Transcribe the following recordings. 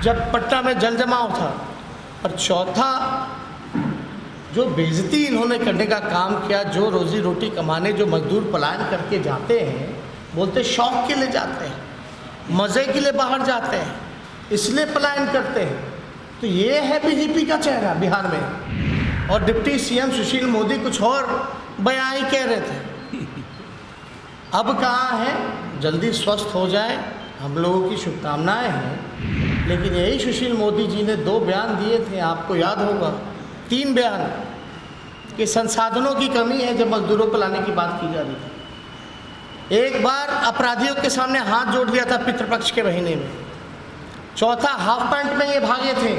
जब पटना में जल जमाव था, और चौथा जो बेइज्जती इन्होंने करने का काम किया, जो रोजी रोटी कमाने जो मजदूर पलायन करके जाते हैं, बोलते शौक के लिए जाते हैं, मज़े के लिए बाहर जाते हैं, इसलिए पलायन करते हैं। तो ये है बीजेपी का चेहरा बिहार में। और डिप्टी सीएम सुशील मोदी कुछ और बयान ही कह रहे थे। अब कहाँ है, जल्दी स्वस्थ हो जाए, हम लोगों की शुभकामनाएं हैं। लेकिन यही सुशील मोदी जी ने 2 बयान दिए थे, आपको याद होगा, 3 बयान, कि संसाधनों की कमी है जब मजदूरों को लाने की बात की जा रही थी। एक बार अपराधियों के सामने हाथ जोड़ दिया था पितृपक्ष के महीने में, चौथा हाफ पैंट में ये भागे थे।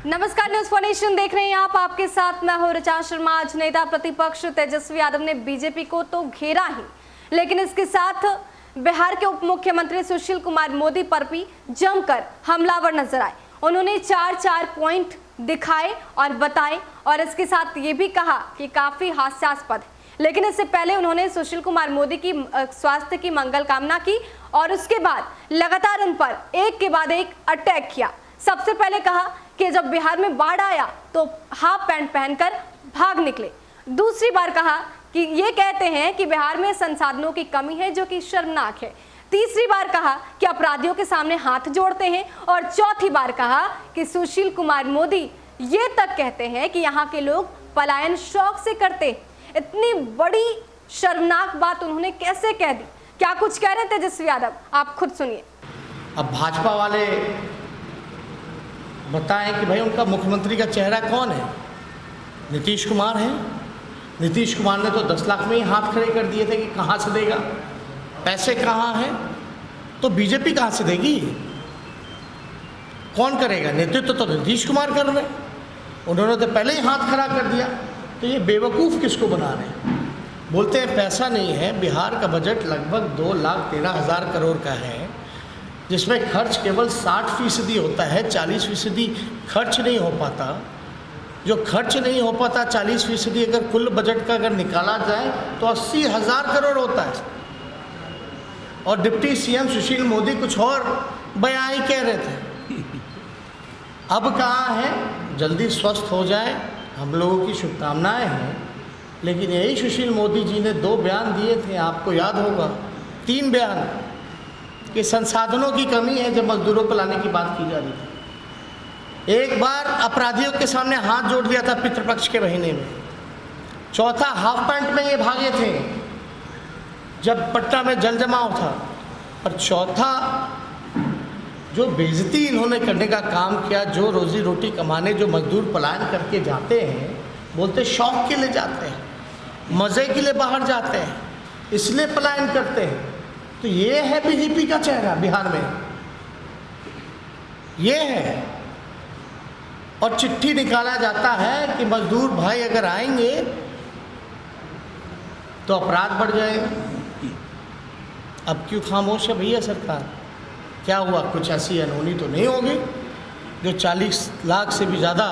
नमस्कार, न्यूज़ फॉर नेशन देख रहे हैं आप, आपके साथ मैं हूं ऋचा शर्मा। आज नेता प्रतिपक्ष तेजस्वी यादव ने बीजेपी को तो घेरा ही, लेकिन इसके साथ बिहार के उप मुख्यमंत्री सुशील कुमार मोदी पर भी जमकर हमलावर नजर आए। उन्होंने 4 पॉइंट दिखाए और बताए, और इसके साथ ये भी कहा कि काफी हास्यास्पद है। लेकिन इससे पहले उन्होंने सुशील कुमार मोदी की स्वास्थ्य की मंगल कामना की, और उसके बाद लगातार उन पर एक के बाद एक अटैक किया। सबसे पहले कहा कि जब बिहार में बाढ़ आया तो हाफ पैंट पहनकर भाग निकले। दूसरी बार कहा कि ये कहते हैं कि बिहार में संसाधनों की कमी है, जो कि शर्मनाक है। तीसरी बार कहा कि अपराधियों के सामने हाथ जोड़ते हैं, और चौथी बार कहा कि सुशील कुमार मोदी ये तक कहते हैं कि यहाँ के लोग पलायन शौक से करते हैं। इतनी बड़ी शर्मनाक बात उन्होंने कैसे कह दी? क्या कुछ कह रहे थे तेजस्वी यादव, आप खुद सुनिए। अब भाजपा वाले बताएं कि भाई उनका मुख्यमंत्री का चेहरा कौन है? नीतीश कुमार है। नीतीश कुमार ने तो 10 लाख में ही हाथ खड़े कर दिए थे कि कहाँ से देगा, पैसे कहाँ हैं, तो बीजेपी कहाँ से देगी? कौन करेगा? नेतृत्व तो नीतीश कुमार कर रहे, उन्होंने तो पहले ही हाथ खड़ा कर दिया। तो ये बेवकूफ़ किसको बना रहे हैं? बोलते हैं पैसा नहीं है। बिहार का बजट लगभग 2,13,000 करोड़ का है, जिसमें खर्च केवल 60% होता है, 40% खर्च नहीं हो पाता। जो खर्च नहीं हो पाता 40% अगर कुल बजट का अगर निकाला जाए तो 80,000 करोड़ होता है। और डिप्टी सीएम सुशील मोदी कुछ और बयान ही कह रहे थे। अब कहाँ है, जल्दी स्वस्थ हो जाए, हम लोगों की शुभकामनाएं हैं। लेकिन यही सुशील मोदी जी ने 2 बयान दिए थे, आपको याद होगा, 3 बयान, कि संसाधनों की कमी है जब मजदूरों को लाने की बात की जा रही थी। एक बार अपराधियों के सामने हाथ जोड़ दिया था पितृपक्ष के महीने में, चौथा हाफ पैंट में ये भागे थे जब पटना में जल जमाव था, और चौथा जो बेइज्जती इन्होंने करने का काम किया, जो रोजी रोटी कमाने जो मजदूर पलायन करके जाते हैं, बोलते शौक के लिए जाते हैं, मज़े के लिए बाहर जाते हैं, इसलिए पलायन करते हैं। तो ये है बीजेपी का चेहरा बिहार में, ये है। और चिट्ठी निकाला जाता है कि मजदूर भाई अगर आएंगे तो अपराध बढ़ जाएगा। अब क्यों खामोश है भैया सरकार? क्या हुआ? कुछ ऐसी अनहोनी तो नहीं होगी जो 40 लाख से भी ज़्यादा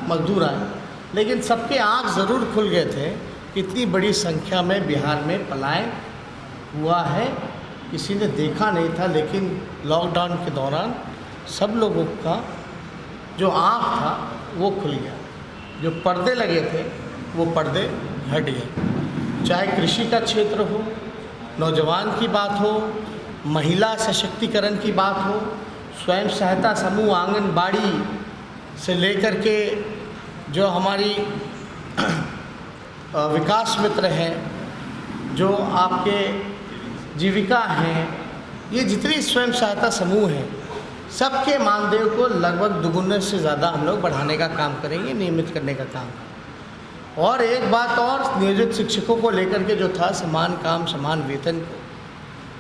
मजदूर आए? लेकिन सबके आँख ज़रूर खुल गए थे कि इतनी बड़ी संख्या में बिहार में पलायन हुआ है, किसी ने देखा नहीं था। लेकिन लॉकडाउन के दौरान सब लोगों का जो आँख था वो खुल गया, जो पर्दे लगे थे वो पर्दे हट गए। चाहे कृषि का क्षेत्र हो, नौजवान की बात हो, महिला सशक्तिकरण की बात हो, स्वयं सहायता समूह, आंगनबाड़ी से लेकर के जो हमारी विकास मित्र हैं, जो आपके जीविका हैं, ये जितनी स्वयं सहायता समूह हैं, सबके मानदेय को लगभग दुगुने से ज़्यादा हम लोग बढ़ाने का काम करेंगे, नियमित करने का काम। और एक बात और, नियोजित शिक्षकों को लेकर के जो था समान काम समान वेतन,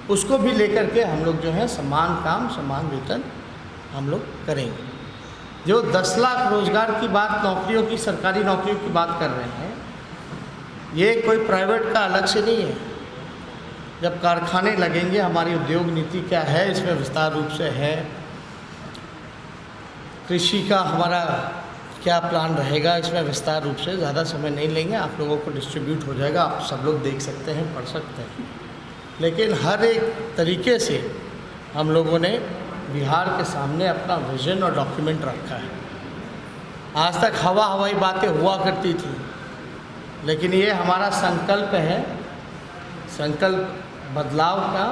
उसको भी लेकर के हम लोग जो है समान काम समान वेतन हम लोग करेंगे। जो 10 लाख रोजगार की बात, नौकरियों की, सरकारी नौकरियों की बात कर रहे हैं, ये कोई प्राइवेट का अलग से नहीं है। जब कारखाने लगेंगे, हमारी उद्योग नीति क्या है इसमें विस्तार रूप से है, कृषि का हमारा क्या प्लान रहेगा इसमें विस्तार रूप से, ज़्यादा समय नहीं लेंगे, आप लोगों को डिस्ट्रीब्यूट हो जाएगा, आप सब लोग देख सकते हैं, पढ़ सकते हैं। लेकिन हर एक तरीके से हम लोगों ने बिहार के सामने अपना विजन और डॉक्यूमेंट रखा है। आज तक हवाई बातें हुआ करती थी, लेकिन ये हमारा संकल्प है, संकल्प बदलाव का,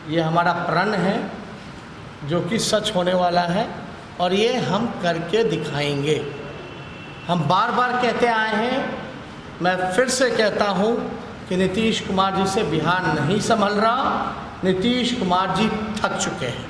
ये हमारा प्रण है जो कि सच होने वाला है और ये हम करके दिखाएंगे। हम बार बार कहते आए हैं, मैं फिर से कहता हूँ कि नीतीश कुमार जी से बिहार नहीं संभल रहा, नीतीश कुमार जी थक चुके हैं।